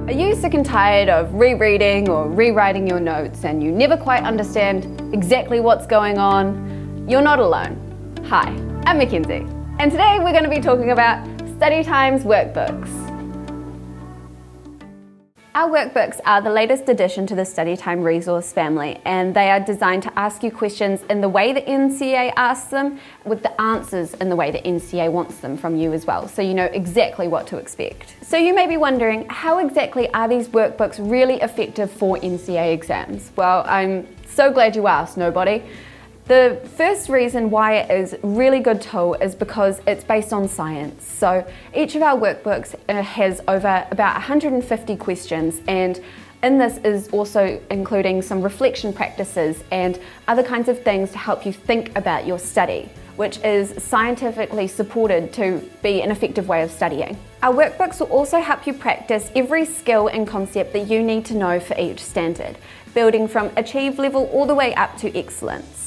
Are you sick and tired of rereading or rewriting your notes and you never quite understand exactly what's going on? You're not alone. Hi, I'm Mackenzie, and today we're going to be talking about StudyTime's workbooks. Our workbooks are the latest addition to the StudyTime resource family, and they are designed to ask you questions in the way the NCEA asks them, with the answers in the way the NCEA wants them from you as well, so you know exactly what to expect. So you may be wondering, how exactly are these workbooks really effective for NCEA exams? Well, I'm so glad you asked, nobody. The first reason why it is a really good tool is because it's based on science. So each of our workbooks has over about 150 questions, and in this is also including some reflection practices and other kinds of things to help you think about your study, which is scientifically supported to be an effective way of studying. Our workbooks will also help you practice every skill and concept that you need to know for each standard, building from achieve level all the way up to excellence.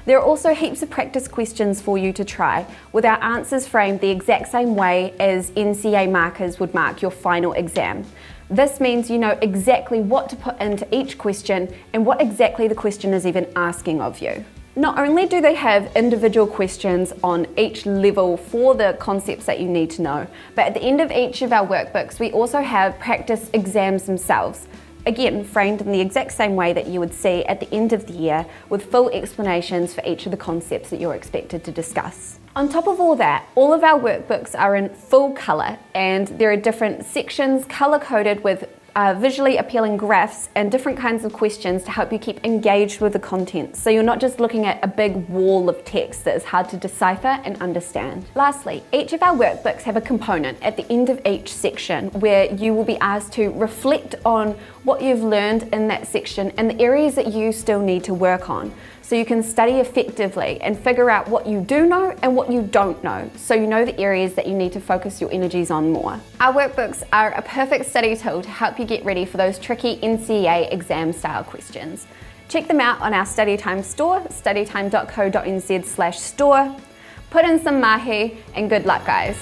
There are also heaps of practice questions for you to try, with our answers framed the exact same way as NCEA markers would mark your final exam. This means you know exactly what to put into each question and what exactly the question is even asking of you. Not only do they have individual questions on each level for the concepts that you need to know, but at the end of each of our workbooks we also have practice exams themselves. Again, framed in the exact same way that you would see at the end of the year, with full explanations for each of the concepts that you're expected to discuss. On top of all that, all of our workbooks are in full colour, and there are different sections colour-coded with visually appealing graphs and different kinds of questions to help you keep engaged with the content, so you're not just looking at a big wall of text that is hard to decipher and understand. Lastly, each of our workbooks have a component at the end of each section where you will be asked to reflect on what you've learned in that section and the areas that you still need to work on, so you can study effectively and figure out what you do know and what you don't know, so you know the areas that you need to focus your energies on more. Our workbooks are a perfect study tool to help you get ready for those tricky NCEA exam style questions. Check them out on our StudyTime store, studytime.co.nz/store. Put in some mahi and good luck, guys.